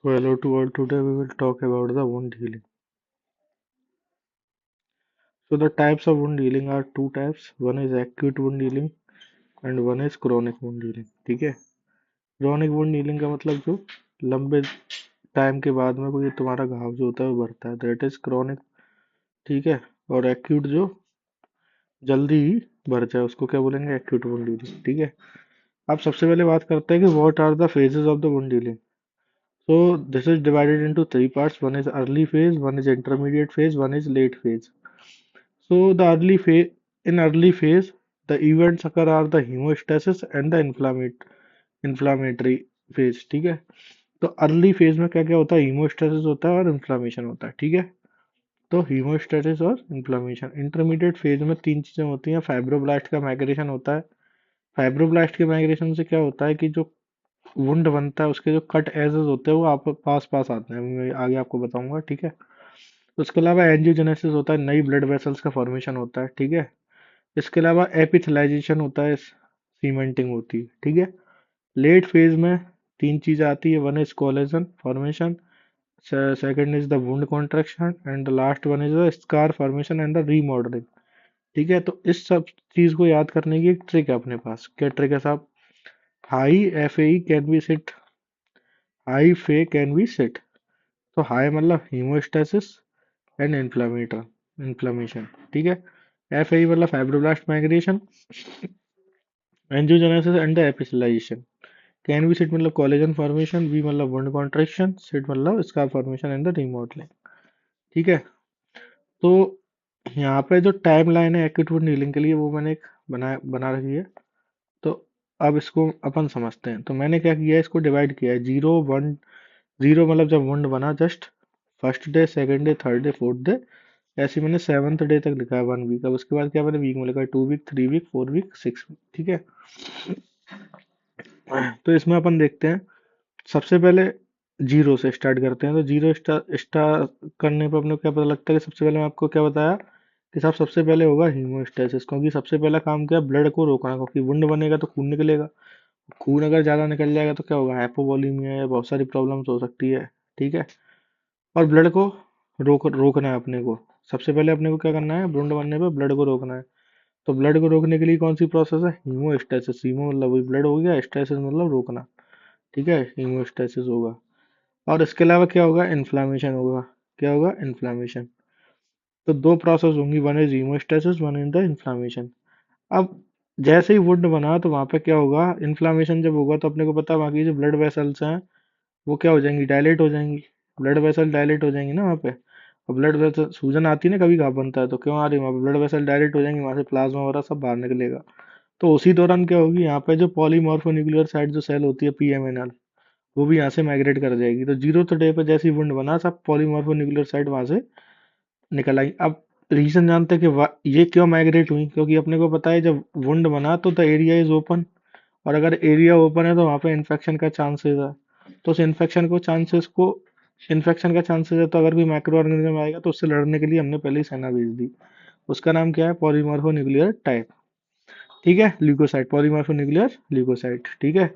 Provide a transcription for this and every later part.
So hello to all. Today we will talk about the wound healing. So the types of wound healing are two types. One is acute wound healing and one is chronic wound healing. ठीक है. Chronic wound healing का मतलब जो लंबे time के बाद में कोई तुम्हारा घाव जो होता है वो बढ़ता है, दैट इज chronic. ठीक है. और acute जो जल्दी ही बढ़ जाए उसको क्या बोलेंगे, acute wound healing. ठीक है. अब सबसे पहले बात करते हैं कि what are the phases of the wound healing. So this is divided into three parts. One is early phase, one is intermediate phase, one is late phase. So the early phase, the events occur are the hemostasis and the inflammatory phase. ठीक है. तो early phase में क्या क्या होता है, haemostasis होता है और इन्फ्लामेशन होता है. ठीक है. तो हीमोस्टेसिस और इन्फ्लामेशन. इंटरमीडिएट फेज में तीन चीजें होती हैं. फाइब्रोब्लास्ट का माइग्रेशन होता है. फाइब्रोब्लास्ट के माइग्रेशन से क्या होता है कि जो वुंड बनता है उसके जो कट एजेस होते हैं वो आप पास पास आते हैं. मैं आगे आपको बताऊंगा. ठीक है. उसके अलावा एंजियोजेनेसिस होता है, नई ब्लड वेसल्स का फॉर्मेशन होता है. ठीक है. इसके अलावा एपिथेलाइजेशन होता है, सीमेंटिंग होती है. ठीक है. लेट फेज में तीन चीजें आती है. One is collagen formation, second is the wound contraction and the last one is the scar formation and the remodelling. ठीक है. तो इस सब चीज को याद करने की एक ट्रिक है अपने पास. क्या ट्रिक है साहब? Hi F A can be sit, hi fa can be sit. तो हाई मतलब हीमोस्टेसिस एंड इन्फ्लामेशन. ठीक है. एफ ए मतलब fibroblast migration, angiogenesis and the epithelialisation. Can be sit मतलब कोलेजन फॉर्मेशन, वी मतलब वुंड कॉन्ट्रैक्शन, सिट मतलब scar formation and the remodelling. ठीक है. तो यहाँ पे जो टाइम लाइन है एक्यूट वुंड हीलिंग के लिए वो मैंने एक बना रखी है. तो अब इसको अपन समझते हैं. तो मैंने क्या किया है, इसको डिवाइड किया है. 0 1. 0 मतलब जब वुंड बना just, first day, second day, third day, fourth day, ऐसे मैंने 7th डे तक लिखा है 1 वीक. अब उसके बाद क्या मैंने वीक में लिखा है 2 वीक, 3 वीक, 4 वीक, 6 वीक. ठीक है. तो इसमें अपन देखते हैं. सबसे पहले जीरो से स्टार्ट करते हैं. तो जीरो स्टार्ट करने पर अपने को क्या पता लगता है कि सबसे पहले मैं आपको क्या बताया कि साहब सबसे पहले होगा हीमोस्टेसिस, क्योंकि सबसे पहला काम क्या है, ब्लड को रोकना. क्योंकि वुंड बनेगा तो खून निकलेगा. खून अगर ज़्यादा निकल जाएगा तो क्या होगा, हाइपोवोलीमिया या बहुत सारी प्रॉब्लम्स हो सकती है. ठीक है. और ब्लड को रोकना है अपने को. सबसे पहले अपने को क्या करना है, वुंड बनने पे ब्लड को रोकना है. तो ब्लड को रोकने के लिए कौन सी प्रोसेस है, हीमोस्टेसिस. हीमो मतलब वही ब्लड हो गया, स्टेसिस मतलब रोकना. ठीक है. हीमोस्टेसिस होगा. और इसके अलावा क्या होगा, इन्फ्लामेशन होगा. क्या होगा, इन्फ्लामेशन. तो दो प्रोसेस होंगी, one is haemostasis, one is the inflammation. अब जैसे ही वुंड बना तो वहां पे क्या होगा, इन्फ्लामेशन जब होगा तो अपने को पता है वहाँ की जो ब्लड वेसल्स हैं वो क्या हो जाएंगी, डायलेट हो जाएंगी. ब्लड वेसल डायलेट हो जाएंगी ना वहाँ पे. और ब्लड वेसल, सूजन आती है ना कभी, घाव बनता है तो क्यों आ रही है, वहाँ पे ब्लड वेसल डायलेट हो जाएंगी, वहां से प्लाज्मा वगैरह सब बाहर निकलेगा. तो उसी दौरान क्या होगी, यहाँ पे जो पॉलीमॉर्फोन्यूक्लियर साइट जो सेल होती है, पीएमएनएल, वो भी यहाँ से माइग्रेट कर जाएगी. तो 0th डे पे जैसे ही वुंड बना सब पॉलीमॉर्फोन्यूक्लियर साइट वहां से निकल आई. अब रीजन जानते हैं कि ये क्यों माइग्रेट हुई, क्योंकि अपने को पता है जब वुंड बना तो द एरिया इज ओपन. और अगर एरिया ओपन है तो वहां पे इन्फेक्शन का चांसेस है. तो उस इन्फेक्शन का चांसेस है, तो अगर कोई माइक्रो ऑर्गेनिज्म आएगा तो उससे लड़ने के लिए हमने पहले ही सेना भेज दी. उसका नाम क्या है, पॉलीमॉर्फोन्यूक्लियर टाइप. ठीक है. Leukocyte, polymorphonuclear leukocyte. ठीक है.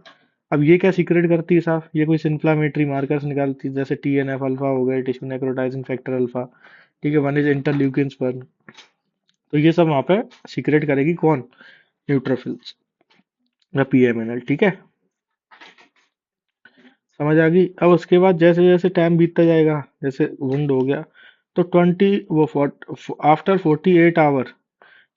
अब ये क्या सीक्रेट करती है साहब, ये कुछ इन्फ्लामेटरी मार्कर्स निकालती है, जैसे TNF अल्फा हो गए, टिश्यू नेक्रोटाइजिंग फैक्टर अल्फा. ठीक है. One is interleukin sperm. तो ये सब वहां पे सीक्रेट करेगी कौन, न्यूट्रोफिल्स या पीएमएनएल. ठीक है. समझ आ गई. अब उसके बाद जैसे जैसे टाइम बीतता जाएगा, जैसे वुंड हो गया तो 48 आवर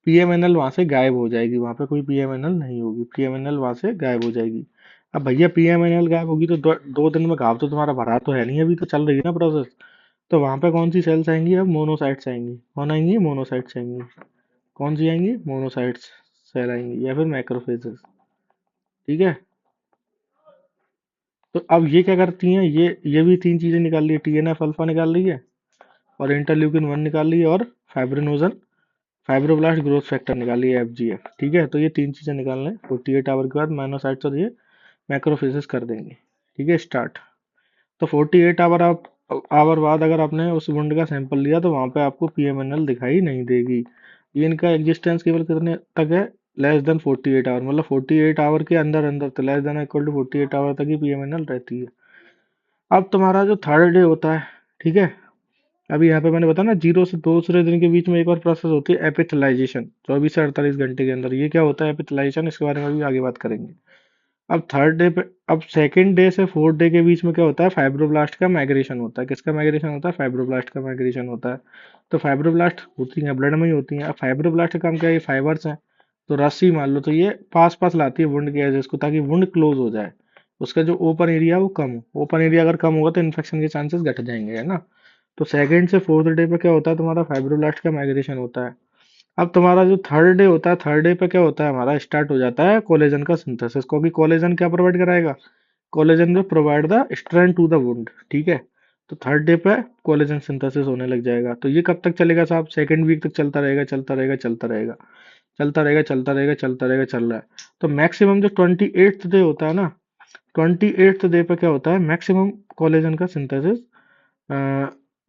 पीएमएनएल वहां से गायब हो जाएगी. वहां पे कोई पीएमएनएल नहीं होगी, पीएमएनएल वहां से गायब हो जाएगी. अब भैया पीएमएनएल गायब होगी तो 2 दिन में घाव तो तुम्हारा भरा तो है नहीं, अभी तो चल रही है ना प्रोसेस. तो वहां पे कौन सी सेल्स आएंगी, अब मोनोसाइट्स आएंगी. कौन आएंगी, मोनोसाइट्स आएंगी. कौन सी आएंगी, मोनोसाइट्स सेल आएंगी या फिर मैक्रोफेजेस. ठीक है. तो अब ये क्या करती हैं, ये भी तीन चीजें निकाल ली है. TNF अल्फा निकाल रही है और इंटरल्यूकिन 1 निकाल ली है और फाइब्रिनोजन, फाइब्रोब्लास्ट ग्रोथ फैक्टर निकाल ली है, FGF. ठीक है. तो ये तीन चीजें निकालना है. 48 आवर के बाद माइनोसाइट्स और ये मैक्रोफेजेस कर देंगे. ठीक है. स्टार्ट. तो 48 आवर बाद अगर आपने उस वुंड का सैंपल लिया तो वहां पे आपको पीएमएनएल दिखाई नहीं देगी. ये इनका एग्जिस्टेंस केवल कितने तक है, लेस देन 48 आवर. मतलब 48 आवर के अंदर अंदर, तो less than equal to 48 hour तक ही पीएमएनएल रहती है. अब तुम्हारा जो थर्ड डे होता है, ठीक है, अभी यहाँ पे मैंने बताया ना, 0 से 2 दिन के बीच में एक और प्रोसेस होती है एपिथलाइजेशन, 24 से 48 घंटे के अंदर। ये क्या होता है एपिथलाइजेशन, इसके बारे में भी आगे बात करेंगे। अब थर्ड डे पे, अब सेकंड डे से फोर्थ डे के बीच में क्या होता है, फाइब्रोब्लास्ट का माइग्रेशन होता है। किसका माइग्रेशन होता है, फाइब्रोब्लास्ट का माइग्रेशन होता है। तो फाइब्रोब्लास्ट होती हैं ब्लड में ही होती हैं। अब फाइब्रोब्लास्ट का काम क्या है, ये फाइबर्स हैं, तो रस्सी मान लो, तो ये पास पास लाती है वुंड के एजेस को, ताकि वुंड क्लोज हो जाए, उसका जो ओपन एरिया वो कम हो। ओपन एरिया अगर कम होगा तो इन्फेक्शन के चांसेस घट जाएंगे, है ना। तो सेकंड से फोर्थ डे पे क्या होता है, तुम्हारा फाइब्रोब्लास्ट का माइग्रेशन होता है। अब तुम्हारा जो थर्ड डे होता है, थर्ड डे पे क्या होता है, हमारा स्टार्ट हो जाता है कोलेजन का सिंथेसिस, क्योंकि कोलेजन क्या प्रोवाइड कराएगा, कोलेजन में provide the strength to the wound, ठीक है। तो थर्ड डे पे कोलेजन सिंथेसिस होने लग जाएगा। तो ये कब तक चलेगा साहब, सेकंड वीक तक चलता रहेगा, चलता रहेगा, चलता रहेगा, चलता रहेगा, चलता रहेगा, चलता रहेगा, चल रहा है। तो मैक्सिमम जो 28th डे होता है ना, 28th डे पे क्या होता है, मैक्सिमम कोलेजन का सिंथेसिस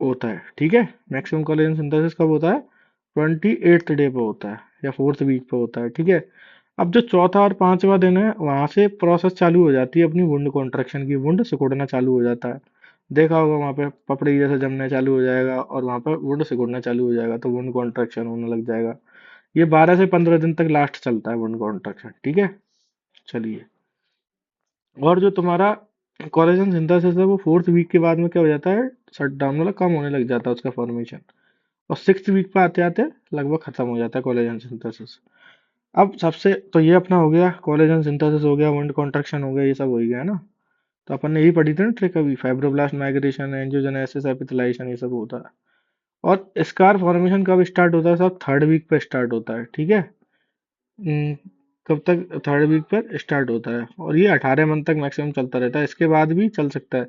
होता है, ठीक है। मैक्सिमम कोलेजन सिंथेसिस कब होता है, 28th डे पे होता है, या फोर्थ वीक पे होता है, ठीक है। अब जो चौथा और पांचवा दिन है, वहां से प्रोसेस चालू हो जाती है अपनी वुंड कॉन्ट्रैक्शन की, वुंड सिकुड़ना चालू हो जाता है। देखा होगा वहां पे पपड़ी जैसे जमना चालू हो जाएगा, और वहां पर वुंड सिकुड़ना चालू हो जाएगा, तो वुंड कॉन्ट्रैक्शन होने लग जाएगा। ये 12 से 15 दिन तक लास्ट चलता है वुंड कॉन्ट्रैक्शन, ठीक है। चलिए, और जो तुम्हारा कोलेजन सिंथेसिस है, वो फोर्थ वीक के बाद में क्या हो जाता है, शट डाउन, मतलब कम होने लग जाता है उसका फॉर्मेशन। और सिक्स वीक पे आते आते लगभग खत्म हो जाता है कोलेजन सिंथेसिस। अब सबसे तो ये अपना हो गया, कोलेजन सिंथेसिस हो गया, वुंड कॉन्ट्रैक्शन हो गया, ये सब हो ही गया ना। तो अपन ने यही पढ़ी थी ना ट्रिक, अभी फाइब्रोब्लास्ट माइग्रेशन, एंजियोजेनेसिस, एपिथेलाइजेशन, ये सब होता है। और स्कार फॉर्मेशन कब स्टार्ट होता है साहब, थर्ड वीक पे स्टार्ट होता है, ठीक है। हम्म, कब तक, थर्ड वीक पर स्टार्ट होता है, और ये 18 मंथ तक मैक्सिमम चलता रहता है, इसके बाद भी चल सकता है।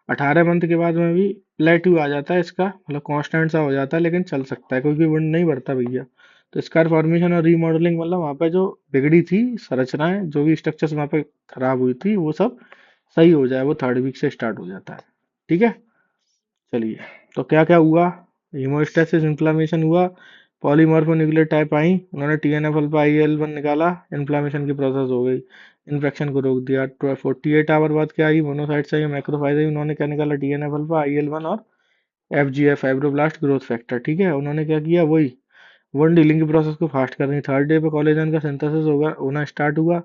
18 मंथ के बाद में भी प्लेट्यू आ जाता है इसका, मतलब कांस्टेंट सा हो जाता है, लेकिन चल सकता है क्योंकि वुंड नहीं बढ़ता भैया। तो स्कार फॉर्मेशन और रीमॉडलिंग, मतलब वहाँ पे जो बिगड़ी थी संरचनाएं, जो भी स्ट्रक्चर्स वहाँ पे खराब हुई थी, वो सब सही हो जाए, वो थर्ड वीक से स्टार्ट हो जाता है, ठीक है। चलिए, तो क्या क्या हुआ, हीमोस्टेसिस, इन्फ्लामेशन हुआ, पॉलीमॉर्फोन्यूक्लियर टाइप आई, उन्होंने टीएनएफ अल्फा IL-1 निकाला, इन्फ्लामेशन की प्रोसेस हो गई, इन्फेक्शन को रोक दिया। 48 आवर बाद क्या आई, मोनोसाइट्स आई, मैक्रोफाइज आई, उन्होंने क्या निकाला, TNF अल्फा IL-1 और FGF, फाइब्रोब्लास्ट ग्रोथ फैक्टर, ठीक है। उन्होंने क्या किया, वही वन डीलिंग की प्रोसेस को फास्ट कर रही। थर्ड डे पे कोलेजन का सिंथेसिस होना स्टार्ट हुआ,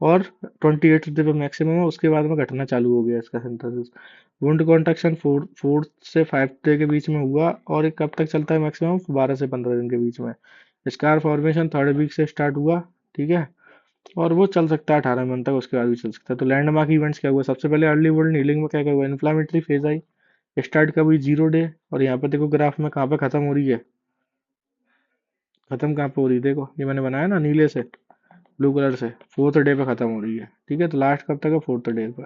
और 28th डे पे मैक्सिमम है, उसके बाद में घटना चालू हो गया इसका सिंथेसिस। वुंड कॉन्ट्रैक्शन फोर्थ से 5th डे के बीच में हुआ, और ये कब तक चलता है, मैक्सिमम 12 से 15 दिन के बीच में। स्कार फॉर्मेशन थर्ड वीक से स्टार्ट हुआ, ठीक है, और वो चल सकता है 18 मंथ तक, उसके बाद भी चल सकता है। तो लैंडमार्क इवेंट्स क्या हुआ, सबसे पहले अर्ली वुंड हीलिंग में क्या क्या हुआ, इन्फ्लामेटरी फेज आई, स्टार्ट कब हुई, 0 डे, और यहाँ पे देखो ग्राफ में कहाँ पे खत्म हो रही है, खत्म कहाँ पे हो रही है, देखो ये मैंने बनाया ना नीले से, ब्लू कलर से, फोर्थ डे पे खत्म हो रही है, ठीक है। तो लास्ट कब तक है, फोर्थ डे पे।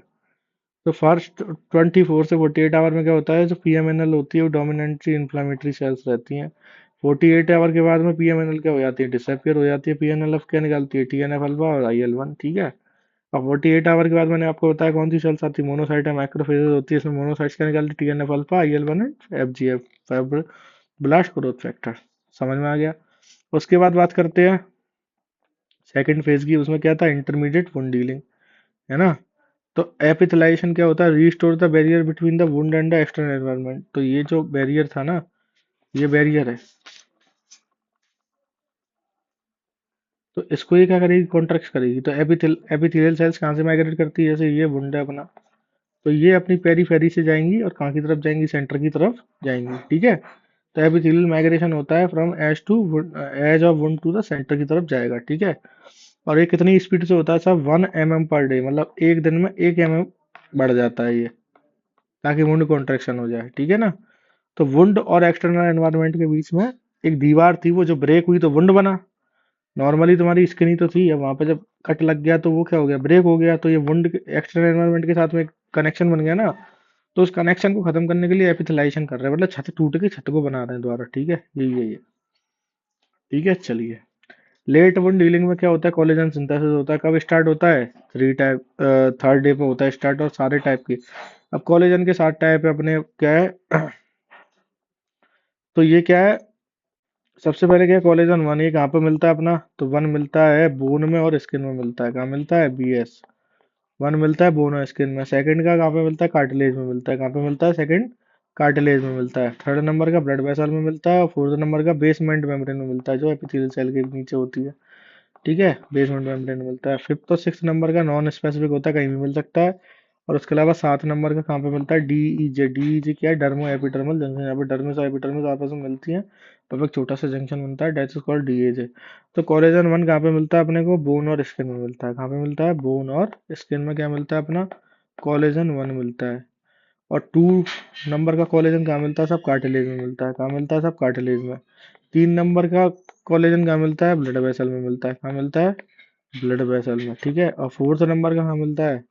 तो फर्स्ट 24 से 48 आवर में क्या होता है, जो PMNL होती है वो डोमिनेंटली इन्फ्लामेटरी सेल्स रहती हैं। 48 आवर के बाद में PMNL क्या हो जाती है, डिसअपियर हो जाती है। PNLF क्या निकालती है, TNF अल्फा और IL-1, ठीक है। अब 48 आवर के बाद मैंने आपको बताया कौन सी सेल्स आती है, मोनोसाइट है, माइक्रोफेजेस होती है, इसमें मोनोसाइट्स क्या निकालती है, TNF alpha, IL-1 and FGF, blast growth factor. समझ में आ गया। उसके बाद बात करते हैं सेकंड फेज की, उसमें क्या था, इंटरमीडिएट वुंड डीलिंग, है ना। तो एपिथलाइजेशन क्या होता है, restore the barrier between the wound and the external environment. तो ये जो बैरियर था ना, ये बैरियर है, तो इसको ये क्या करेगी, कॉन्ट्रैक्ट करेगी। तो एपिथेलियल सेल्स कहाँ से माइग्रेट करती है, जैसे ये वुंड है अपना, तो ये अपनी पेरीफेरी से जाएंगी, और कहाँ की तरफ जाएंगी, सेंटर की तरफ जाएंगी, ठीक है। तो एपिथेलियल माइग्रेशन होता है from edge of wound to the centre की तरफ जाएगा, ठीक है। और ये कितनी स्पीड से होता है साहब, 1 mm पर डे, मतलब एक दिन में 1 mm बढ़ जाता है ये, ताकि वुंड कॉन्ट्रैक्शन हो जाए, ठीक है ना। तो वुंड और एक्सटर्नल एनवायरनमेंट के बीच में एक दीवार थी, वो जो ब्रेक हुई तो वुंड बना। नॉर्मली तुम्हारी स्किन ही तो थी, अब वहां पे जब कट लग गया तो वो क्या हो गया, ब्रेक हो गया, तो ये वुंड एक्सटर्नल एनवायरनमेंट के साथ में एक कनेक्शन बन गया ना। तो उस कनेक्शन को खत्म करने के लिए एपिथलाइजेशन कर रहे हैं, मतलब छत टूट के छत को बना रहे हैं दोबारा, ठीक है, यही है ये, ठीक है। चलिए, लेट वुंड डीलिंग में क्या होता है, कोलेजन सिंथेसिस होता है, कब स्टार्ट होता है, थ्री टाइप, थर्ड डे पे होता है स्टार्ट, और सारे टाइप के। अब कोलेजन के 7 टाइप है अपने, क्या है तो ये क्या है, सबसे पहले क्या है, कोलेजन वन, ये कहाँ पे मिलता है अपना, तो वन मिलता है बोन में और स्किन में मिलता है, कहाँ मिलता है, BS वन मिलता है बोन और स्किन में। सेकंड का कहाँ पे मिलता है? कार्टिलेज में मिलता है। कहाँ पे मिलता है सेकंड? कार्टिलेज में मिलता है। थर्ड नंबर का ब्लड वेसल में मिलता है, और फोर्थ नंबर का बेसमेंट मेम्ब्रेन में मिलता है, जो एपिथेलियल सेल के नीचे होती है। ठीक है, बेसमेंट मेम्ब्रेन में मिलता है। फिफ्थ और सिक्स नंबर का नॉन स्पेसिफिक होता है, कहीं भी मिल सकता है। और उसके अलावा सात नंबर का कहाँ पे मिलता है? डी ई जे क्या है? डर्मो एपिडर्मल जंक्शन, यहाँ पे डर्मिस और एपिडर्मिस आपस में मिलती हैं, तब एक छोटा सा जंक्शन बनता है, दैट इज कॉल्ड डीएजे। तो कोलेजन वन कहाँ पे मिलता है अपने को? बोन और स्किन में मिलता है। कहाँ पे मिलता है? बोन और स्किन में क्या मिलता है अपना? कोलेजन वन मिलता है। और टू नंबर का कोलेजन कहाँ मिलता है? सब कार्टिलेज में मिलता है। कहाँ मिलता है? सब कार्टिलेज में। तीन नंबर का कोलेजन कहाँ मिलता है? ब्लड वेसल में मिलता है। कहाँ मिलता है? ब्लड वेसल में। ठीक है, और फोर्थ नंबर कहाँ मिलता है?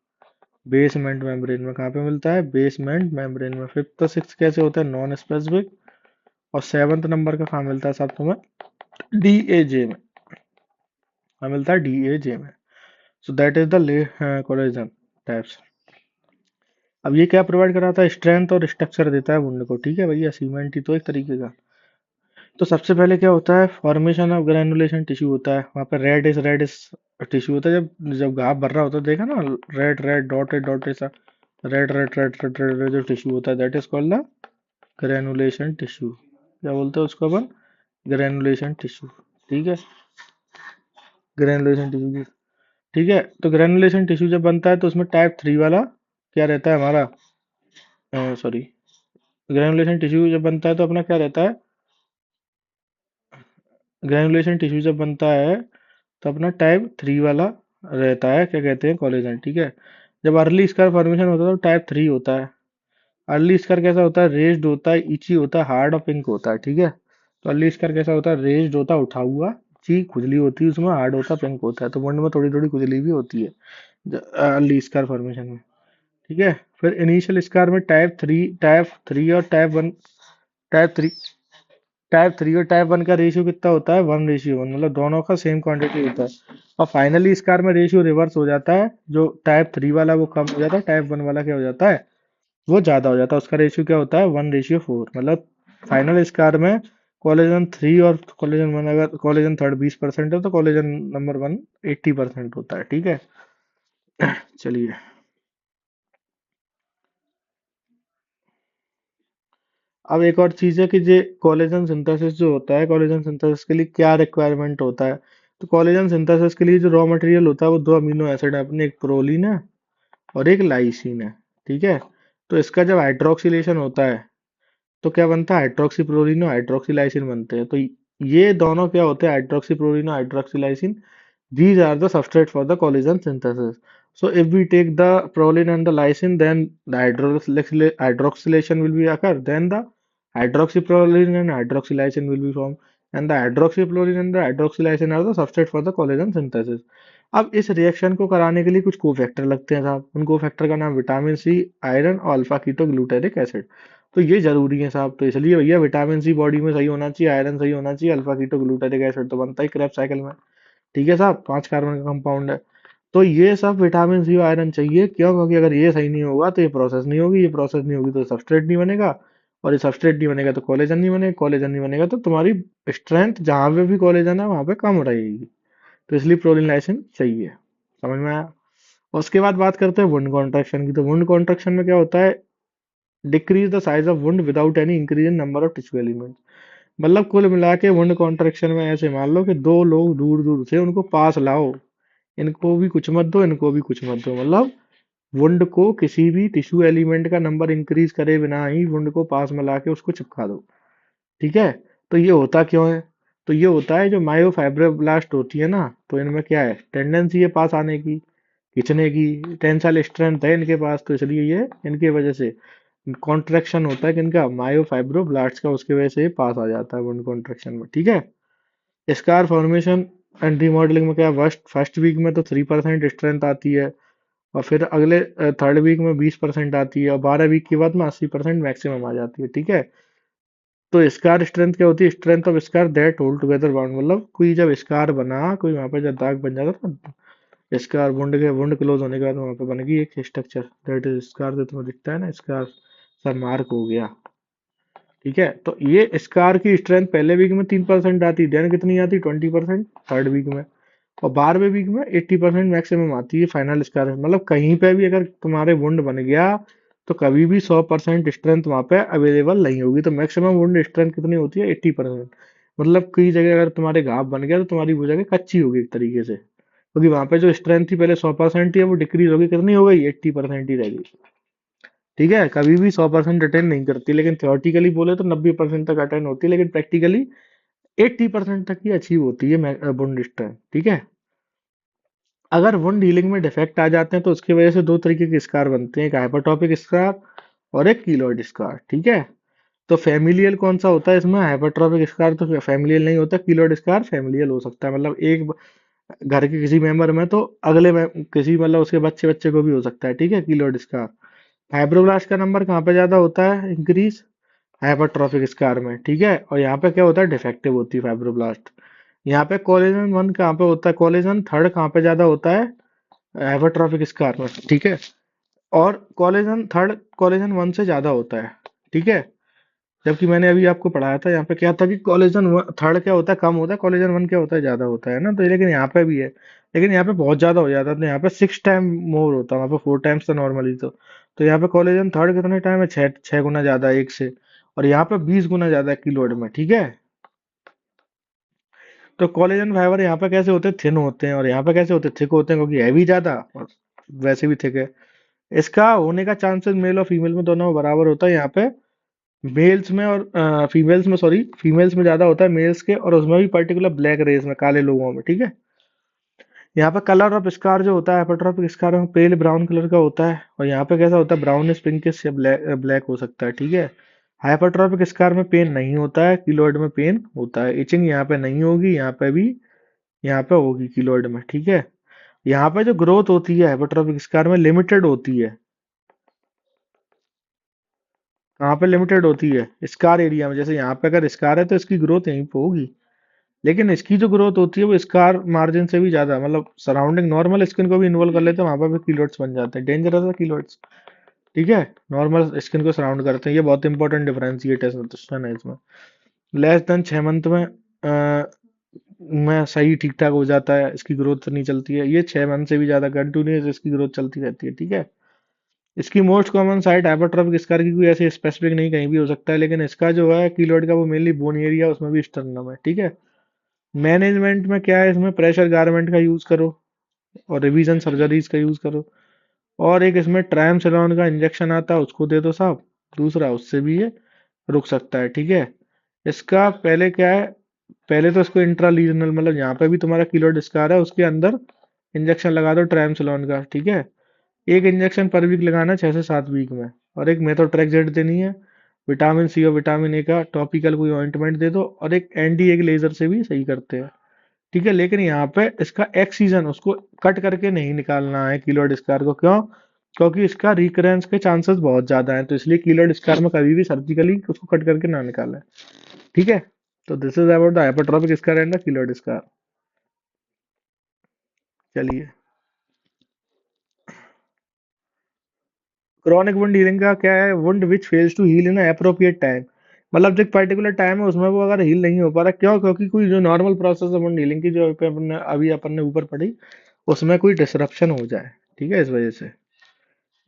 बेसमेंट मेम्ब्रेन में। कहाँ पे मिलता है? बेसमेंट मेम्ब्रेन में। फिफ्थ और सिक्स कैसे होता है? Non specific. और सेवंथ नंबर का कहाँ मिलता है सब तुम्हें? डीएजे में। कहाँ मिलता है? डीएजे में। So that is the collagen types. अब ये क्या प्रोवाइड कराता है? स्ट्रेंथ और स्ट्रक्चर देता है वुंड को। ठीक है भैया, सीमेंट ही तो एक तरीके का। तो सबसे पहले क्या होता है? फॉर्मेशन ऑफ ग्रैनुलेशन टिश्यू होता है। वहाँ पे रेड इज टिश्यू होता है। जब जब घाव भर रहा होता है, देखा ना, रेड रेड डॉटेड डॉटेड सा, red red red red red जो टिश्यू होता है, that is called the granulation tissue. क्या बोलते हैं उसको अपन? Granulation tissue. ठीक है, ग्रैनुलेशन टिश्यू। ठीक है, तो ग्रैनुलेशन टिश्यू जब बनता है तो उसमें टाइप थ्री वाला क्या रहता है हमारा? सॉरी, ग्रैनुलेशन टिश्यू जब बनता है तो अपना क्या रहता है? ग्रैनुलेशन टिश्यू जब बनता है तो अपना टाइप थ्री वाला रहता है, क्या कहते हैं? कोलेजन। ठीक है, जब अर्ली स्कार फॉर्मेशन होता है तो टाइप थ्री होता है। अर्ली स्कार कैसा होता है? रेज्ड होता है, इची होता है, हार्ड और पिंक होता है। ठीक है, तो अर्ली स्कार कैसा होता है? रेज्ड होता है, उठा हुआ, इची खुजली होती है उसमें, हार्ड होता है, पिंक होता है। तो वुंड में थोड़ी थोड़ी खुजली भी होती है अर्ली स्कार फॉर्मेशन में। ठीक है, फिर इनिशियल स्कार में टाइप थ्री और टाइप थ्री टाइप थ्री और टाइप वन का रेशियो कितना होता है? 1:1, मतलब दोनों का सेम क्वांटिटी होता है। और फाइनली इस कार में रेशियो रिवर्स हो जाता है, जो टाइप थ्री वाला वो कम हो जाता है, टाइप वन वाला क्या हो जाता है? वो ज्यादा हो जाता है। उसका रेशियो क्या होता है? 1:4। मतलब फाइनल इस कार में कोलेजन थ्री और कोलेजन वन, अगर कोलेजन थर्ड 20% है तो कोलेजन नंबर वन 80% होता है। ठीक है, चलिए। अब एक और चीज है कि ये कोलेजन सिंथेसिस जो होता है, कोलेजन सिंथेसिस के लिए क्या रिक्वायरमेंट होता है? तो कोलेजन सिंथेसिस के लिए जो रॉ मटेरियल होता है वो दो अमीनो एसिड है अपने, एक प्रोलीन है और एक लाइसीन है। ठीक है, तो इसका जब हाइड्रोक्सिलेशन होता है तो क्या बनता है? हाइड्रोक्सी प्रोलीन और हाइड्रोक्सी लाइसिन बनते हैं। तो ये दोनों क्या होते हैं? हाइड्रोक्सी प्रोलीन और hydroxy lysine, these are the substrate for the collagen synthesis. So if we take the proline and the lysine, then the hydroxylation will be occur. Then the hydroxyproline and hydroxylysine will be formed. And the hydroxyproline and the hydroxylysine are the substrate for the collagen synthesis. अब इस reaction को कराने के लिए कुछ cofactor लगते हैं साहब। उन कोफैक्टर का नाम विटामिन सी, आयरन और अल्फा कीटो ग्लूटारिक एसिड। तो ये जरूरी है साहब। तो इसलिए भैया विटामिन सी बॉडी में सही होना चाहिए, आयरन सही होना चाहिए, अल्फा कीटो ग्लूटारिक एसिड तो बनता ही क्रेब्स साइकिल में। ठीक है साहब, 5 कार्बन का कंपाउंड है। तो ये सब विटामिन सी और आयरन चाहिए, क्यों? क्योंकि अगर ये सही नहीं होगा तो ये प्रोसेस नहीं होगी, ये प्रोसेस नहीं होगी तो सबस्ट्रेट नहीं बनेगा, और ये सबस्ट्रेट नहीं बनेगा तो कोलेजन नहीं बनेगा, कोलेजन नहीं बनेगा तो तुम्हारी स्ट्रेंथ जहां पे भी कोलेजन है वहां पे कम रहेगी। तो इसलिए प्रोलीन लाइसिन चाहिए। समझ में आया? और उसके बाद बात करते हैं वुंड कॉन्ट्रैक्शन की। तो वुंड कॉन्ट्रैक्शन में क्या होता है? Decrease the size of wound without any increase in number of tissue element. मतलब कुल मिला के वुंड कॉन्ट्रैक्शन में ऐसे मान लो कि दो लोग दूर दूर से, उनको पास लाओ, इनको भी कुछ मत दो, इनको भी कुछ मत दो। मतलब वुंड को किसी भी टिश्यू एलिमेंट का नंबर इंक्रीज करे बिना ही वुंड को पास में लाके उसको चिपका दो। ठीक है, तो ये होता क्यों है? तो ये होता है, जो मायोफाइब्रोब्लास्ट होती है ना, तो इनमें क्या है? टेंडेंसी है पास आने की, खींचने की, टेंसाइल स्ट्रेंथ है इनके पास, तो इसलिए ये इनकी वजह से कॉन्ट्रैक्शन होता है, किनका? मायोफाइब्रोब्लास्ट का, उसकी वजह से ये पास आ जाता है वुंड कॉन्ट्रैक्शन में। ठीक है, स्कार फॉर्मेशन एंड रीमॉडलिंग में क्या? फर्स्ट फर्स्ट वीक में तो 3% स्ट्रेंथ आती है, और फिर अगले थर्ड वीक में 20% आती है, और 12 वीक के बाद में 80% मैक्सिमम आ जाती है। ठीक है, तो स्कार स्ट्रेंथ क्या होती है? Strength of scar that hold together bound. मतलब कोई जब स्कार बना, कोई वहां पे जब दाग बन जाता था, स्कार वुंड क्लोज होने के बाद वहां पे बनेगी एक स्ट्रक्चर, दैट इज स्कार। जो तुम्हें दिखता है ना स्कार, सर मार्क हो गया। ठीक है, तो ये स्कार की स्ट्रेंथ पहले वीक में 3% आती, देन कितनी आती? 20% थर्ड वीक में। और 12वें वीक में 80% मैक्सिमम आती है फाइनल स्कार। मतलब कहीं पे भी अगर तुम्हारे वुंड बन गया तो कभी भी 100% स्ट्रेंथ वहां पे अवेलेबल नहीं होगी। तो मैक्सिमम वुंड स्ट्रेंथ कितनी होती है? 80%। मतलब कई जगह अगर तुम्हारे घाव बन गया तो तुम्हारी वो जगह कच्ची होगी एक तरीके से, क्योंकि वहां पे जो स्ट्रेंथ थी पहले 100% थी, अब वो डिक्रीज होगी, कितनी हो गई? 80% ही रह गई। ठीक है, कभी भी 100% अटेंड नहीं करती, लेकिन थियोरटिकली बोले तो 90% तक अटेंड होती है, लेकिन प्रैक्टिकली 80% तक ही अचीव होती है वुंड स्ट्रेंथ। ठीक है। अगर वुंड हीलिंग में डिफेक्ट आ जाते हैं तो उसकी वजह से दो तरीके के स्कार बनते हैं, एक हाइपरट्रॉपिक स्कार और एक कीलॉइड स्कार। ठीक है। तो फैमिलियल कौन सा होता है इसमें? हाइपरट्रॉपिक स्कार तो फैमिलियल नहीं होता, कीलॉइड स्कार फैमिलियल हो सकता है। मतलब एक घर के किसी मेंबर में तो अगले में किसी मतलब उसके बच्चे बच्चे को भी हो सकता है। ठीक है, कीलॉइड स्कार। फाइब्रोब्लास्ट का नंबर कहाँ पे ज्यादा होता है इंक्रीज? हाइपरट्रॉफिक स्कार में। ठीक है। और यहाँ पे क्या होता है? डिफेक्टिव होती है फाइब्रोब्लास्ट। यहाँ पे कोलेजन वन कहाँ पे होता है? कोलेजन थर्ड कहाँ पे ज्यादा होता है? हाइपरट्रॉफिक स्कार में। ठीक है। और कोलेजन थर्ड कोलेजन वन से ज्यादा होता है। ठीक है। जबकि मैंने अभी आपको पढ़ाया था यहाँ पे क्या था कि कोलेजन थर्ड क्या होता है? कम होता है, कोलेजन वन क्या होता है? ज्यादा होता है ना। तो लेकिन यहाँ पे भी है, लेकिन यहाँ पे बहुत ज्यादा हो जाता है। तो यहाँ पे 6 टाइम मोर होता है, वहाँ पे 4 टाइम्स था नॉर्मली। तो यहाँ पे कोलेजन थर्ड कितने टाइम है? छह छह गुना ज्यादा है एक से। और यहाँ पे 20 गुना ज्यादा है किलोइड में। ठीक है। तो कोलेजन फाइबर यहाँ पे कैसे होते हैं? थिन होते हैं। और यहाँ पे कैसे होते हैं? थिक होते हैं, क्योंकि हैवी ज्यादा और वैसे भी थिक है। इसका होने का चांसेस मेल और फीमेल में दोनों में बराबर होता है। यहाँ पे मेल्स में और फीमेल्स में, सॉरी फीमेल्स में ज्यादा होता है मेल्स के, और उसमें भी पर्टिकुलर ब्लैक रेस में, काले लोगों में। ठीक है। यहाँ पे कलर ऑफ स्कार जो होता है हाइपरट्रॉपिक स्कार में पेल ब्राउन कलर का होता है, और यहाँ पे कैसा होता है? ब्राउनिश पिंकिश या ब्लैक ब्लैक हो सकता है। ठीक है। हाइपरट्रॉपिक स्कार में पेन नहीं होता है, किलोइड में पेन होता है। इचिंग यहाँ पे नहीं होगी, यहाँ पे भी, यहाँ पे होगी किलोइड में। ठीक है। यहाँ पे जो ग्रोथ होती है हाइपरट्रॉपिक स्कार में लिमिटेड होती है। कहाँ पे लिमिटेड होती है? स्कार एरिया में। जैसे यहाँ पे अगर स्कार है तो इसकी ग्रोथ यहीं पे होगी, लेकिन इसकी जो ग्रोथ होती है वो स्कार मार्जिन से भी ज्यादा, मतलब सराउंडिंग नॉर्मल स्किन को भी इन्वॉल्व कर लेते हैं, वहां पर भी कीलोइड्स बन जाते हैं, डेंजरस है कीलोइड्स। ठीक है। नॉर्मल स्किन को सराउंड करते हैं, ये बहुत इंपॉर्टेंट डिफरेंशिएशन है इसमें। लेस देन 6 मंथ में सही ठीक ठाक हो जाता है, इसकी ग्रोथ नहीं चलती है। ये 6 मंथ से भी ज्यादा कंटिन्यूस इसकी ग्रोथ चलती रहती है। ठीक है। इसकी मोस्ट कॉमन साइट हाइपरट्रॉपिक स्कार की कोई ऐसी स्पेसिफिक नहीं, कहीं भी हो सकता है, लेकिन इसका जो है कीलोइड का वो मेनली बोन एरिया, उसमें भी स्टर्नम है। ठीक है। मैनेजमेंट में क्या है? इसमें प्रेशर गारमेंट का यूज करो और रिवीजन सर्जरीज का यूज करो, और एक इसमें ट्रायमसिनोन का इंजेक्शन आता है, उसको दे दो साहब। दूसरा, उससे भी ये रुक सकता है। ठीक है। इसका पहले क्या है? पहले तो इसको इंट्रालीजनल, मतलब यहाँ पे भी तुम्हारा कीलोइड स्कार है, उसके अंदर इंजेक्शन लगा दो ट्रायमसिनोन का। ठीक है। एक इंजेक्शन पर वीक लगाना है 6 से 7 वीक में, और एक मेथोट्रेक्सेट देनी है। विटामिन सी और विटामिन ए का टॉपिकल कोई ऑइंटमेंट दे दो, और एक एंटी एग लेजर से भी सही करते हैं। ठीक है। लेकिन यहाँ पे इसका एक्सीजन उसको कट करके नहीं निकालना है कीलोइड स्कार को। क्यों? क्योंकि इसका रिकरेंस के चांसेस बहुत ज्यादा हैं, तो इसलिए कीलोइड स्कार में कभी भी सर्जिकली उसको कट करके ना निकालें। ठीक है। तो this is about the hypertrophic scar and the keloid scar. चलिए, क्रॉनिक वुंड हीलिंग का क्या है? Wound which fails to heal in appropriate time. मतलब जो पर्टिकुलर टाइम है उसमें वो अगर हील नहीं हो पा रहा, क्यों? क्योंकि कोई जो नॉर्मल प्रोसेस है वुंड हीलिंग की, जो अभी अपन ने ऊपर पढ़ी, उसमें कोई डिसरप्शन हो जाए। ठीक है, इस वजह से।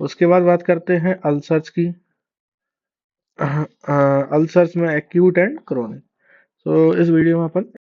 उसके बाद बात करते हैं अल्सर्स की। अल्सर्स में एक्यूट एंड क्रोनिक। तो इस वीडियो में अपन